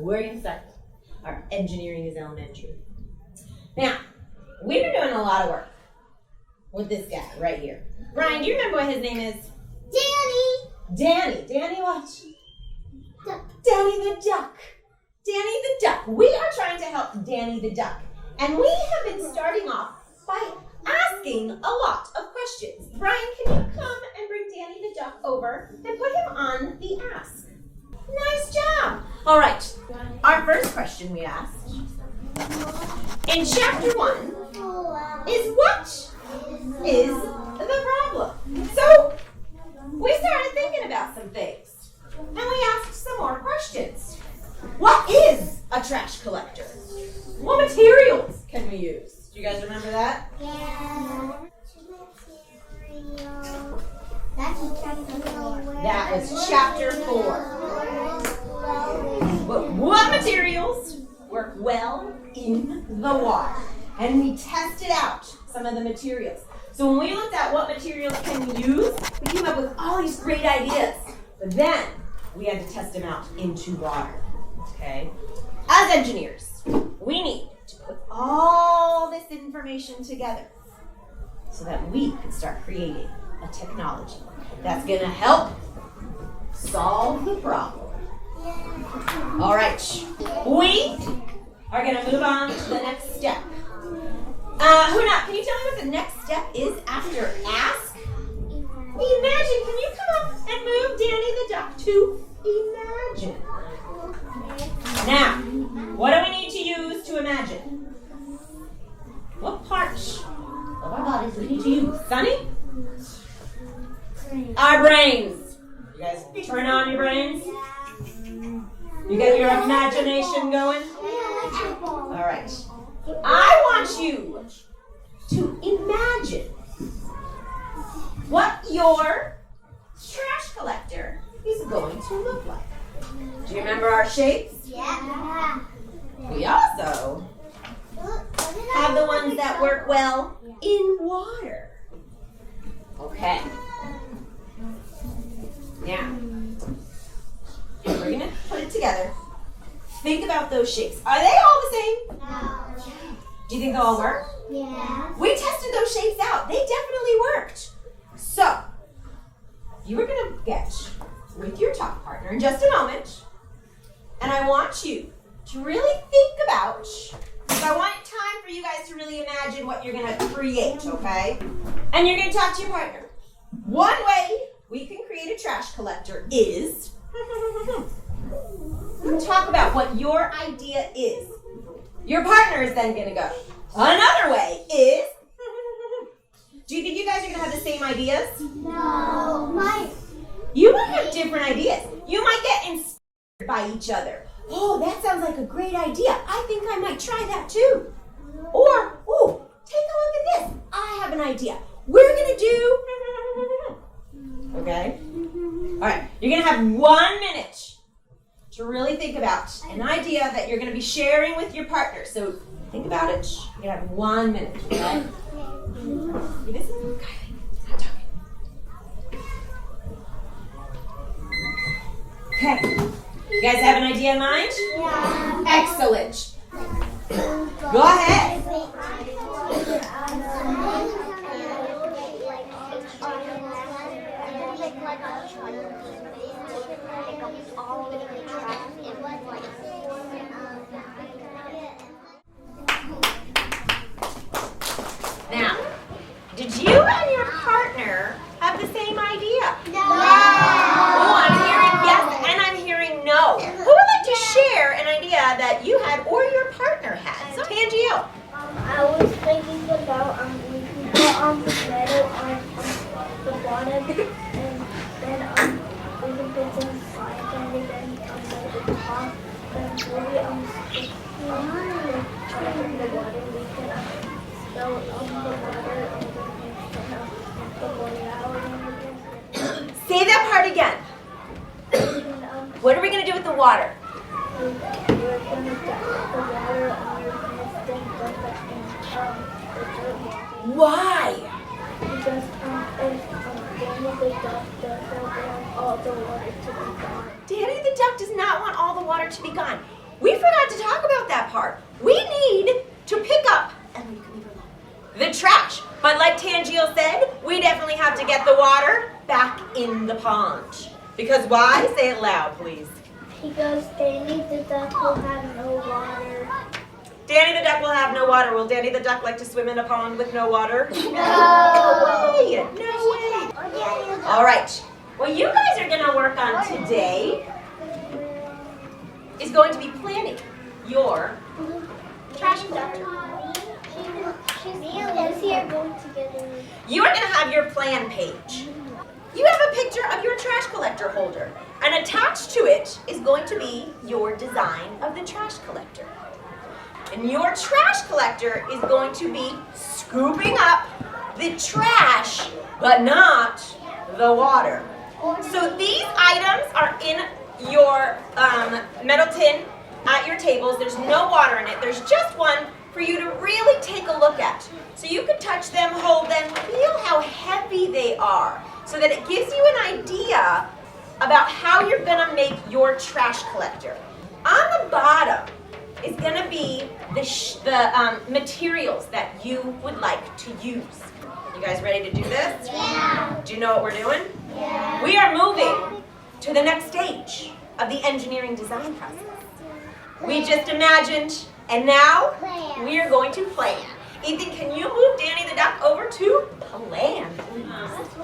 we're going to start. Our engineering is elementary. Now, we've been doing a lot of work with this guy right here. Brian, do you remember what his name is? Danny. Danny what? Danny the duck. Danny the duck. We are trying to help Danny the duck. And we have been starting off by asking a lot of questions. Brian, can you come and bring Danny the duck over and put him on the ask? Nice job. All right. Our first question we asked in chapter 1 is what is the problem? So we started thinking about some things and we asked some more questions. What is a trash collector? What materials can we use? Do you guys remember that? Yeah. That was chapter 4. What materials work well in the water? And we tested out some of the materials. So when we looked at what materials can we use, we came up with all these great ideas. But then we had to test them out into water. Okay? As engineers, we need to put all this information together so that we can start creating a technology that's going to help solve the problem. All right, we are going to move on to the next step. Huna, can you tell me what the next step is after ask? Imagine. Can you come up and move Danny the duck to imagine? Now, what do we need to use to imagine? What part of our bodies do we need to use? Sunny? Our brains. You guys turn on your brains? You get your imagination going? All right. I want you to imagine what your trash collector is going to look like. Do you remember our shapes? Yeah. We also have the ones that work well in water. Okay. Now, we're going to put it together. Think about those shapes. Are they all the same? No. Do you think they'll all work? Yeah. We tested those shapes out. They definitely worked. So, you are going to get with your talk partner in just a moment. And I want you to really think about, I want time for you guys to really imagine what you're going to create, okay? And you're going to talk to your partner. One way we can create a trash collector is, talk about what your idea is. Your partner is then going to go. Another way is, do you think you guys are going to have the same ideas? No. You might have different ideas. You might get inspired by each other. Oh, that sounds like a great idea. I think I might try that too. Or, oh, take a look at this. I have an idea. We're going to do, okay? All right, you're going to have 1 minute to really think about an idea that you're going to be sharing with your partner. So think about it. You're going to have 1 minute, okay? You listen? Kylie, stop talking. Okay. You guys have an idea in mind? Yeah. Excellent. Go ahead. Now, did you and your partner have the same idea? No. Oh, I'm hearing yes and I'm hearing no. Who would like to share an idea that you had or your partner had? So, Tangiel. I was thinking about we can put the metal on the bottom and then we can put some science on it and at the top and maybe in the water we can spill the water and then the water out. Say that part again. What are we going to do with the water? We're going to dump the water and we're going to dump the dirt water. Why? Because if Danny the duck doesn't want all the water to be gone. Danny the duck does not want all the water to be gone. we forgot to talk about that part. We need to pick up the trash. But like Tangiel said, we definitely have to get the water back in the pond. Because why? Say it loud, please. Because Danny the duck will have no water. Danny the duck will have no water. Will Danny the duck like to swim in a pond with no water? No. No way. No way. All right. What you guys are going to work on today is going to be planning your trash collector. You are going to have your plan page. You have a picture of your trash collector holder, and attached to it is going to be your design of the trash collector. And your trash collector is going to be scooping up the trash, but not the water. So these items are in your metal tin at your tables. There's no water in it. There's just one for you to really take a look at. So you can touch them, hold them, feel how heavy they are, so that it gives you an idea about how you're gonna make your trash collector. On the bottom is gonna be the materials that you would like to use. You guys ready to do this? Yeah. Do you know what we're doing? Yeah. We are moving to the next stage of the engineering design process. We just imagined, and now we are going to plan. Ethan, can you move Danny the duck over to plan, please?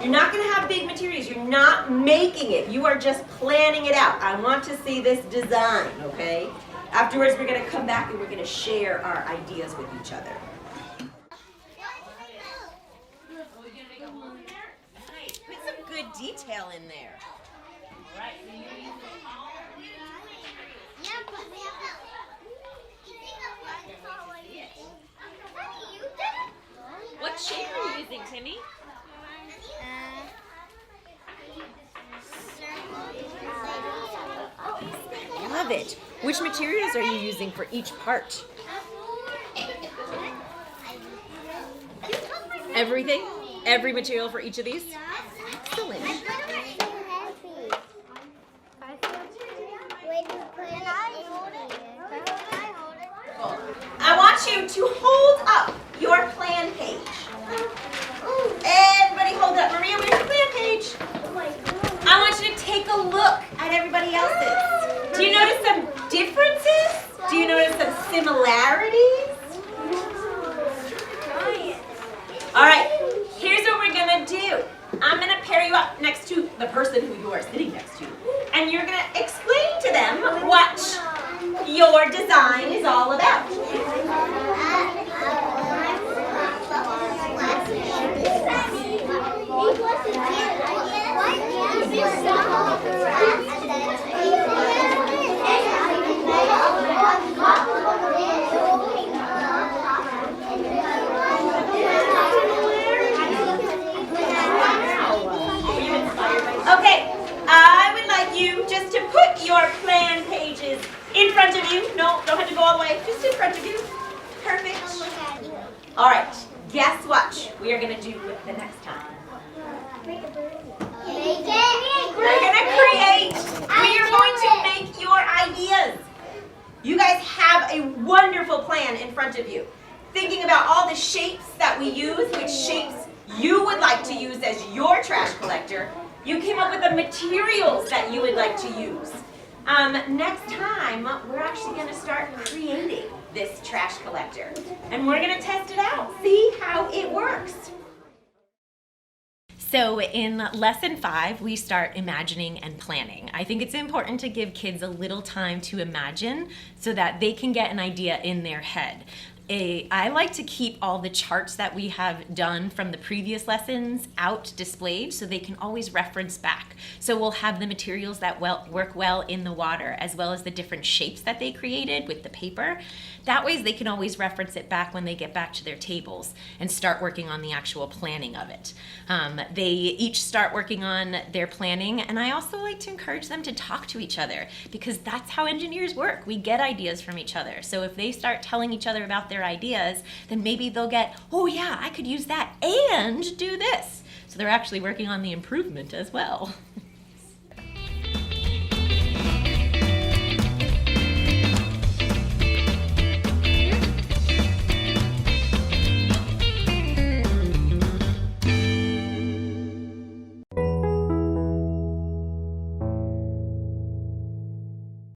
You're not going to have big materials. You're not making it. You are just planning it out. I want to see this design, okay? Afterwards, we're going to come back and we're going to share our ideas with each other. Nice. Put some good detail in there. All right. What shape are you using, Timmy? Love it. Which materials are you using for each part? Everything? Every material for each of these? Excellent. I want you to hold up your plan page. Everybody hold up. Maria, where's your plan page? I want you to take a look at everybody else's. Do you notice some differences? Do you notice some similarities? All right, here's what we're gonna do. I'm gonna pair you up next to the person who you are sitting next to, and you're gonna explain to them what your design is all about. Okay, I would like you just to put your plan pages in front of you. No, don't have to go all the way. Just in front of you. Perfect. All right, guess what we are going to do the next time? We're going to create. We are going to make your ideas. You guys have a wonderful plan in front of you. Thinking about all the shapes that we use, which shapes you would like to use as your trash collector. You came up with the materials that you would like to use. Next time, we're actually going to start creating this trash collector. And we're going to test it out, see how it works. So in lesson 5, we start imagining and planning. I think it's important to give kids a little time to imagine so that they can get an idea in their head. I like to keep all the charts that we have done from the previous lessons out displayed so they can always reference back. So we'll have the materials that work well in the water, as well as the different shapes that they created with the paper. That way they can always reference it back when they get back to their tables and start working on the actual planning of it. They each start working on their planning, and I also like to encourage them to talk to each other, because that's how engineers work. We get ideas from each other. So if they start telling each other about their ideas, then maybe they'll get, oh yeah, I could use that and do this. So they're actually working on the improvement as well.